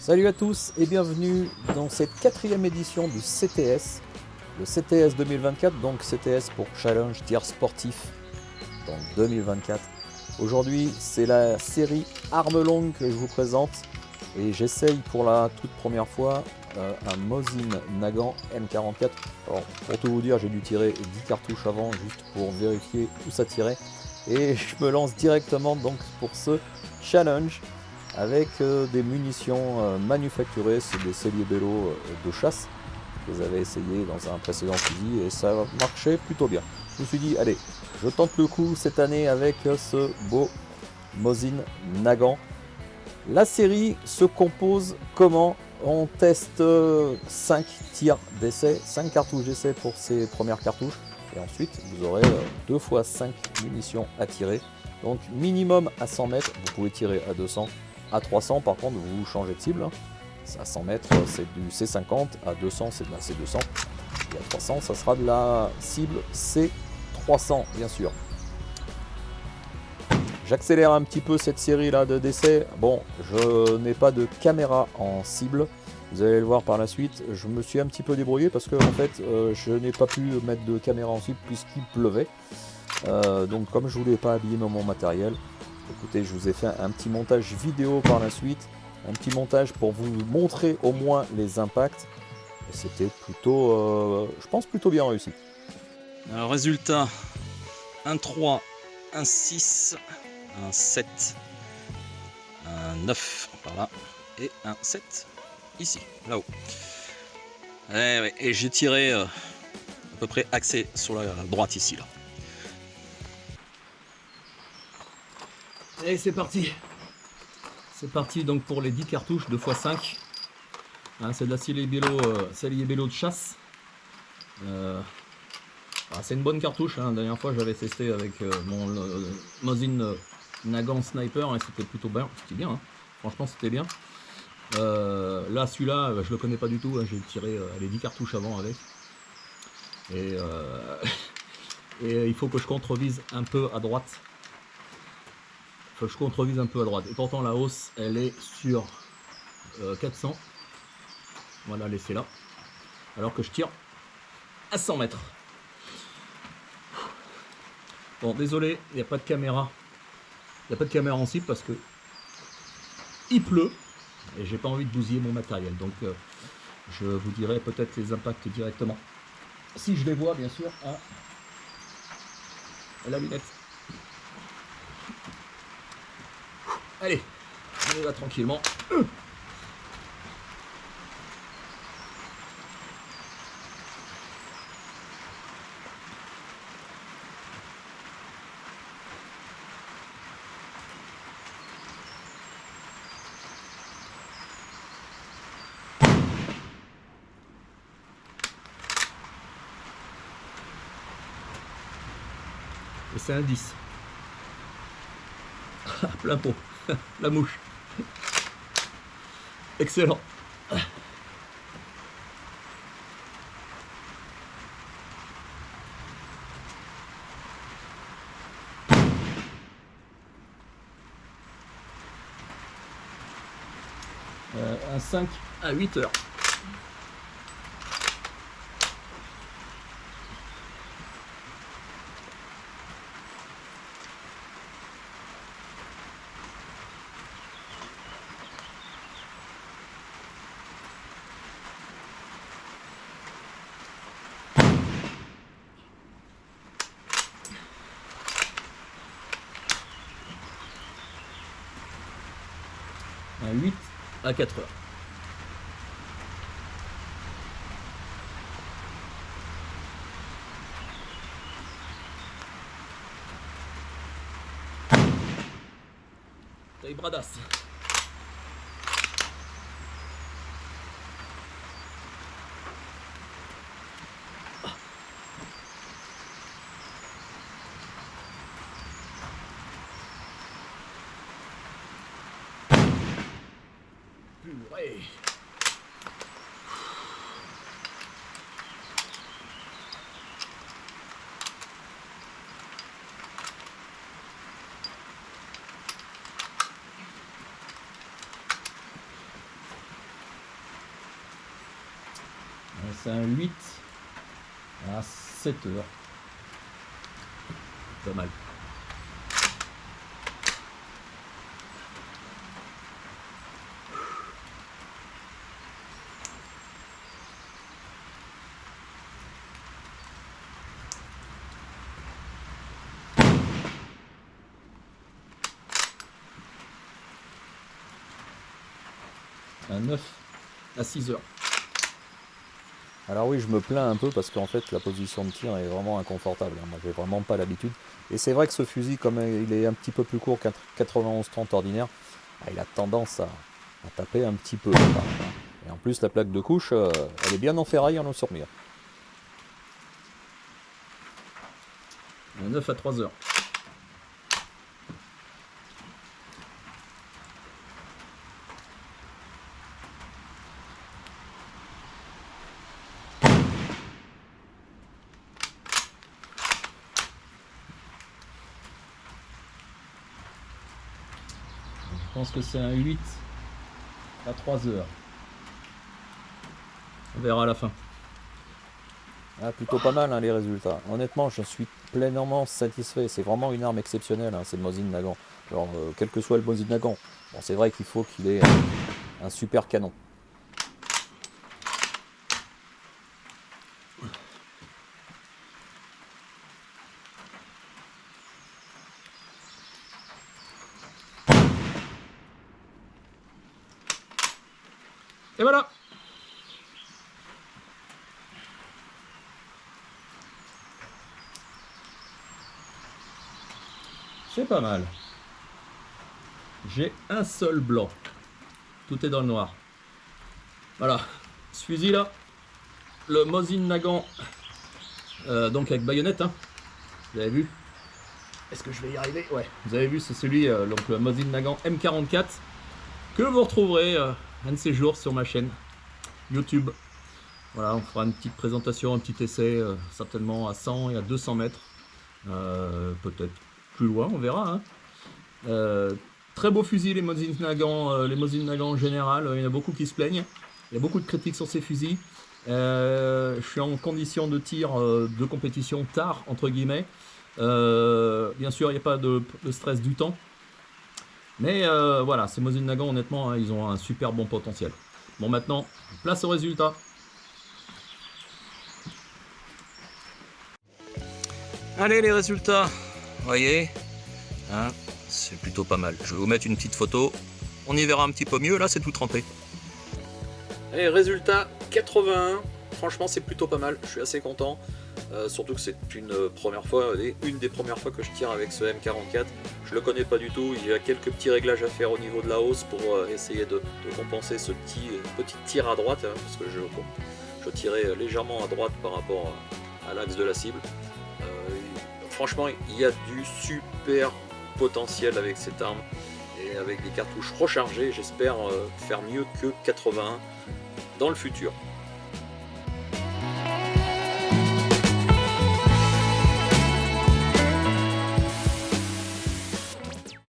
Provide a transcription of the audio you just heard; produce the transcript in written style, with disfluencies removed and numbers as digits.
Salut à tous et bienvenue dans cette quatrième édition du CTS, le CTS 2024, donc CTS pour Challenge Tir Sportif, donc 2024. Aujourd'hui, c'est la série Arme Longue que je vous présente et j'essaye pour la toute première fois un Mosin Nagant M44. Alors, pour tout vous dire, j'ai dû tirer 10 cartouches avant juste pour vérifier où ça tirait et je me lance directement donc pour ce challenge avec des munitions manufacturées, c'est des celliers bello de chasse que j'avais essayé dans un précédent fusil et ça marchait plutôt bien. Je me suis dit, allez, je tente le coup cette année avec ce beau Mosin Nagant. La série se compose comment? On teste 5 tirs d'essai, 5 cartouches d'essai pour ces premières cartouches. Et ensuite, vous aurez 2 x 5 munitions à tirer. Donc minimum à 100 mètres, vous pouvez tirer à 200. À 300, par contre, vous changez de cible. À 100 mètres, c'est du C50. À 200, c'est de la C200. Et à 300, ça sera de la cible C300, bien sûr. J'accélère un petit peu cette série là de décès. Bon, je n'ai pas de caméra en cible. Vous allez le voir par la suite. Je me suis un petit peu débrouillé parce que en fait, je n'ai pas pu mettre de caméra en cible puisqu'il pleuvait. Donc comme je voulais pas abîmer mon matériel, écoutez, je vous ai fait un petit montage vidéo par la suite. Un petit montage pour vous montrer au moins les impacts. Et c'était plutôt, je pense, plutôt bien réussi. Alors, résultat, un 3, un 6, un 7, un 9 par là, et un 7 ici, là-haut. Et j'ai tiré à peu près axé sur la droite ici, là. Et c'est parti. C'est parti donc pour les 10 cartouches 2x5. Hein, c'est de la cellier bello de chasse. C'est une bonne cartouche. Hein. La dernière fois j'avais testé avec mon Mosin Nagant Sniper et c'était plutôt bien. C'était bien. Hein. Franchement c'était bien. Là celui-là je le connais pas du tout. Hein. J'ai tiré les 10 cartouches avant avec. Et, et il faut que je contrevise un peu à droite. Faut que je contrevise un peu à droite. Et pourtant la hausse elle est sur 400. Voilà, laissez là. Alors que je tire à 100 mètres. Bon, désolé, il n'y a pas de caméra. Il n'y a pas de caméra en cible parce que il pleut et j'ai pas envie de bousiller mon matériel. Donc je vous dirai peut-être les impacts directement. Si je les vois, bien sûr, à la lunette. Allez, on y va tranquillement. Et c'est un 10. Plein pot. La mouche. Excellent. Un 5 à 8 heures. Un 8 à 4 heures. Taille bradasse. Purée. C'est un 8 à 7 heures. Pas mal. Un 9 à 6 heures. Alors oui, je me plains un peu parce qu'en fait la position de tir est vraiment inconfortable. Moi, j'ai vraiment pas l'habitude. Et c'est vrai que ce fusil, comme il est un petit peu plus court qu'un 91-30 ordinaire, il a tendance à taper un petit peu, quand même, hein. Et en plus, la plaque de couche, elle est bien en ferraille en eau sur mire. Un 9 à 3 heures. Je pense que c'est un 8 à 3 heures. On verra à la fin. Ah, plutôt pas mal, hein, les résultats. Honnêtement, je suis pleinement satisfait. C'est vraiment une arme exceptionnelle, hein, c'est le Mosin Nagant. Alors, quel que soit le Mosin Nagant, bon, c'est vrai qu'il faut qu'il ait un super canon. Et voilà. C'est pas mal. J'ai un seul blanc. Tout est dans le noir. Voilà. Ce fusil là, le Mosin Nagant, donc avec baïonnette, hein. Vous avez vu? Est-ce que je vais y arriver? Ouais. Vous avez vu, c'est celui, donc le Mosin Nagant M44, que vous retrouverez un de ces jours sur ma chaîne YouTube. Voilà, on fera une petite présentation, un petit essai, certainement à 100 et à 200 mètres. Peut-être plus loin, on verra, hein. Très beau fusil, les Mosin Nagant en général. Il y en a beaucoup qui se plaignent. Il y a beaucoup de critiques sur ces fusils. Je suis en condition de tir de compétition tard, entre guillemets. Bien sûr, il n'y a pas de stress du temps. Mais voilà, ces Mosin Nagant, honnêtement, hein, ils ont un super bon potentiel. Bon, maintenant, place au résultat. Allez, les résultats, vous voyez, hein, c'est plutôt pas mal. Je vais vous mettre une petite photo, on y verra un petit peu mieux, là c'est tout trempé. Allez, résultat 81, franchement c'est plutôt pas mal, je suis assez content. Surtout que c'est une des premières fois que je tire avec ce M44. Je le connais pas du tout, il y a quelques petits réglages à faire au niveau de la hausse pour essayer de compenser ce petit tir à droite, hein, parce que je tirais légèrement à droite par rapport à l'axe de la cible. Franchement, il y a du super potentiel avec cette arme et avec des cartouches rechargées. J'espère faire mieux que 81 dans le futur.